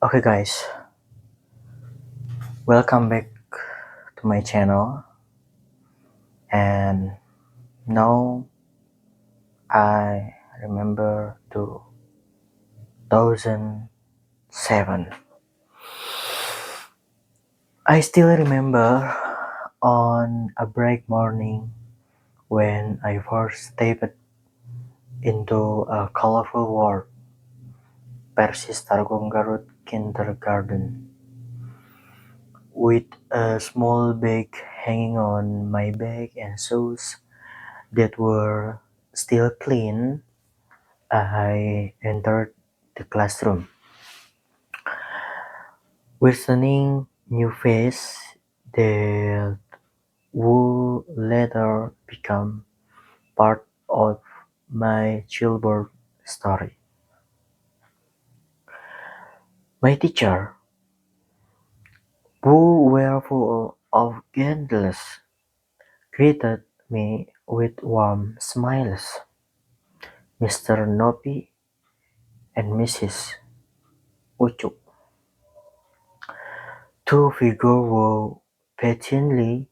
Okay, guys, welcome back to my channel. And now I remember 2007. I still remember on a break morning when I first stepped into a colorful world, Persis Targong Garut kindergarten, with a small bag hanging on my back and shoes that were still clean. I entered the classroom, witnessing new face that would later become part of my childhood story. My teacher, who were full of gentleness, greeted me with warm smiles. Mr. Nopi and Mrs. Ucuk, two figures who patiently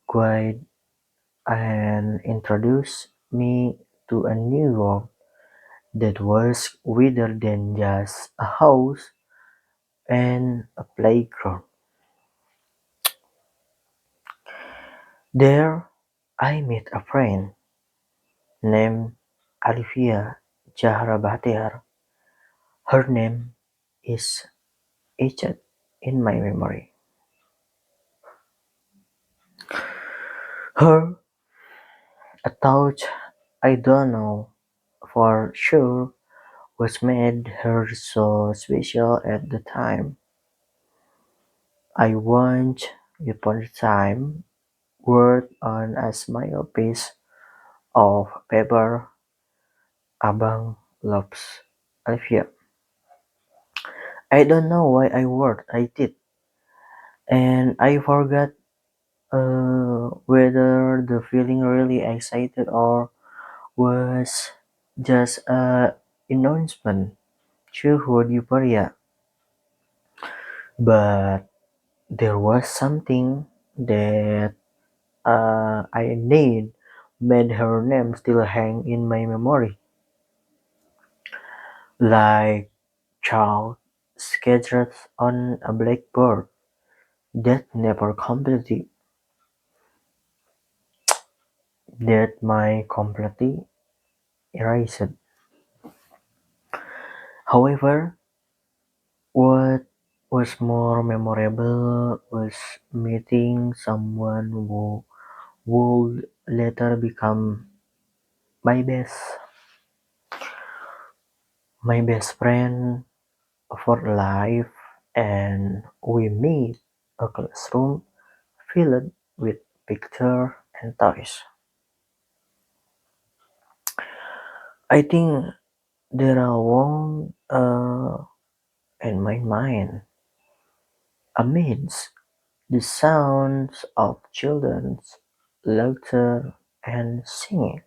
guided and introduced me to a new world that was wider than just a house and a playground. There, I met a friend named Alivia Jahrabatir. Her name is etched in my memory. Her, a touch I don't know for sure what made her so special at the time. I once, upon a time, worked on a small piece of paper. Abang loves Alfia. I don't know why I did, and I forgot whether the feeling really excited or was just a announcement. Childhood euphoria, but there was something that I need made her name still hang in my memory, like chalk sketches on a blackboard that never completely erased. However, what was more memorable was meeting someone who would later become my best my best friend for life, and we made a classroom filled with pictures and toys. I think there are one in my mind amidst the sounds of children's laughter and singing.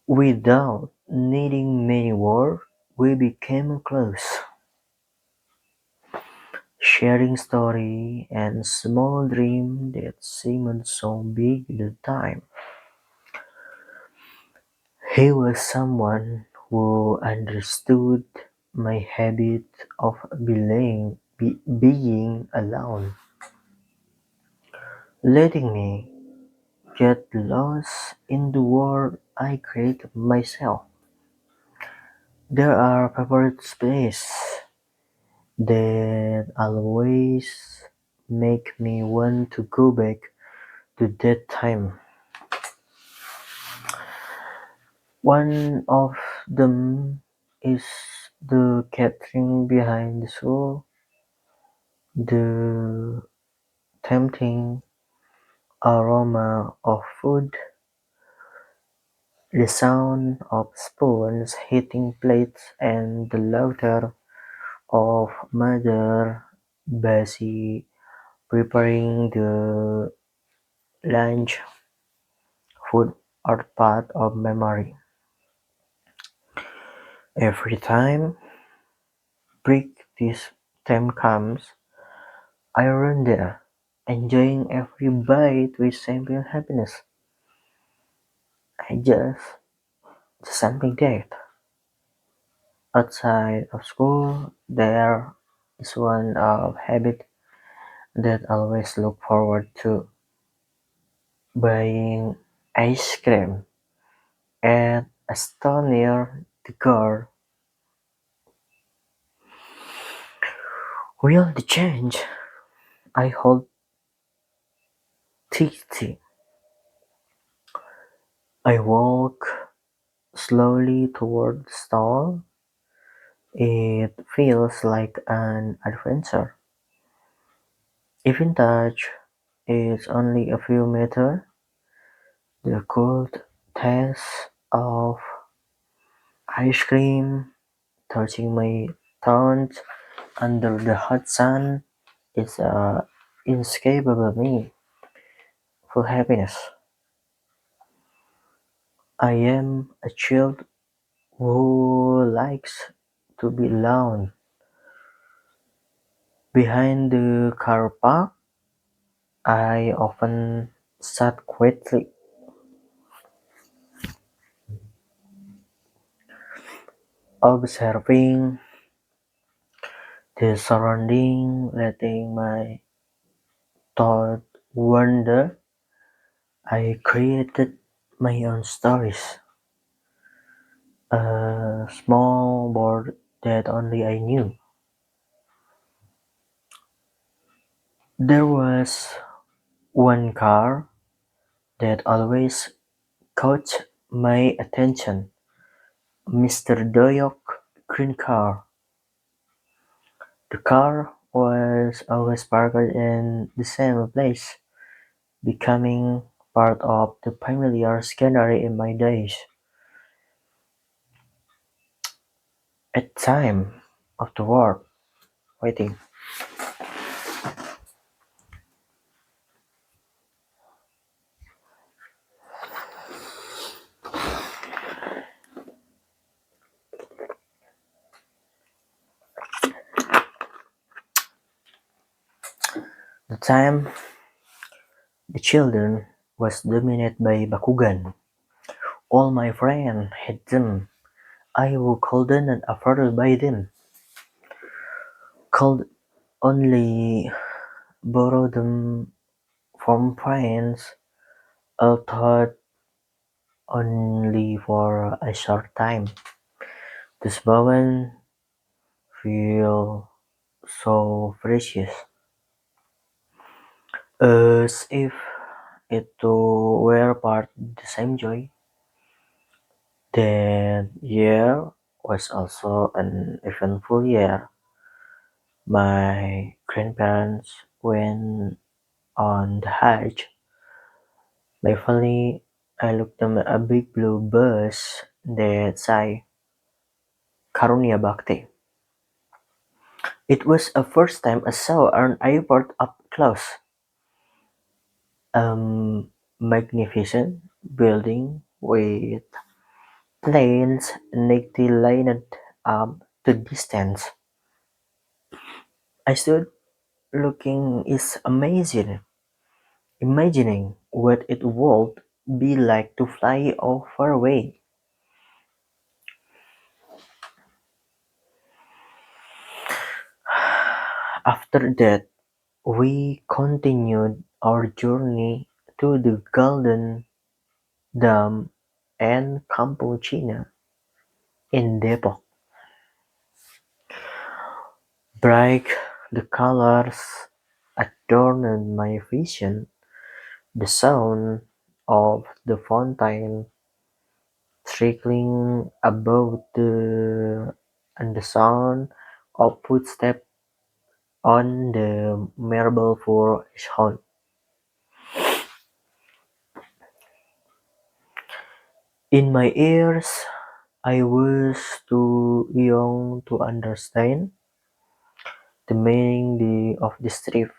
Without needing many words, we became close, sharing story and small dream that seemed so big at the time. He was someone who understood my habit of being alone, letting me get lost in the world I created myself. There are favorite places that always make me want to go back to that time. One of them is the catering behind the show, the tempting aroma of food, the sound of spoons hitting plates, and the laughter of Mother Bessie preparing the lunch food are part of memory. Every time break this time comes, I run there, enjoying every bite with simple happiness. I just something that outside of school there is one of habit that I always look forward to buying ice cream at a store near the car. Will the change? I hold tea. I walk slowly toward the stall. It feels like an adventure. Even though it's only a few meters, the cold taste of ice cream touching my tongue under the hot sun is a inescapable me full happiness. I am a child who likes to be alone behind the car park. I often sat quietly, observing the surrounding, letting my thought wander. I created my own stories, a small world that only I knew. There was one car that always caught my attention, Mr. Doyok green car. The car was always parked in the same place, becoming part of the familiar scenery in my days. At time of the war, waiting. The time the children was dominated by Bakugan. All my friends had them. I was golden and afforded by them. Could only borrow them from friends, although only for a short time. This moment feel so precious, as if it too were part of the same joy. That year was also an eventful year. My grandparents went on the Hajj. My family, I looked at a big blue bus that said Karunia Bhakti. It was the first time I saw an airport up close. A magnificent building with planes neatly lined up the distance. I stood looking is amazing, imagining what it would be like to fly all far away. After that, we continued our journey to the Golden Dome and Campuchina in Depok. Bright the colors adorned my vision, the sound of the fountain trickling above the and the sound of footsteps on the marble floor sound. In my ears, I was too young to understand the meaning of this trip,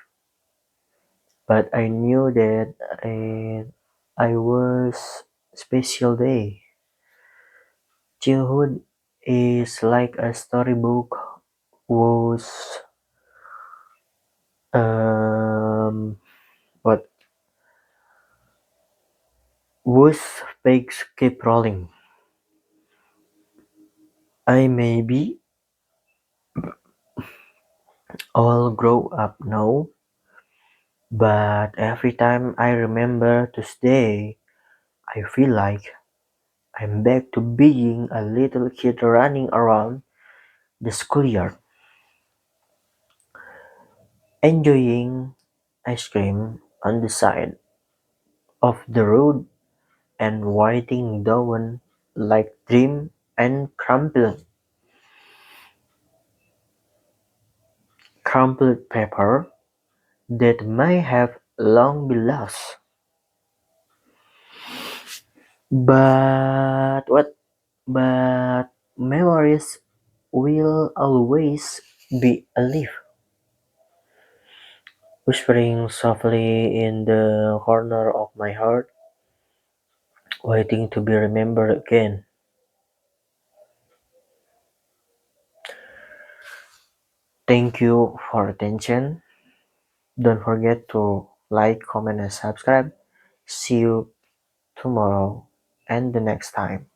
but I knew that I was special day. Childhood is like a storybook whose um what whose pegs keep rolling. I may be all grow up now, but every time I remember to stay, I feel like I'm back to being a little kid running around the schoolyard, enjoying ice cream on the side of the road and writing down like dream and crumpled paper that may have long been lost. But what? But memories will always be alive, whispering softly in the corner of my heart, waiting to be remembered again. Thank you for attention. Don't forget to like, comment, and subscribe. See you tomorrow and the next time.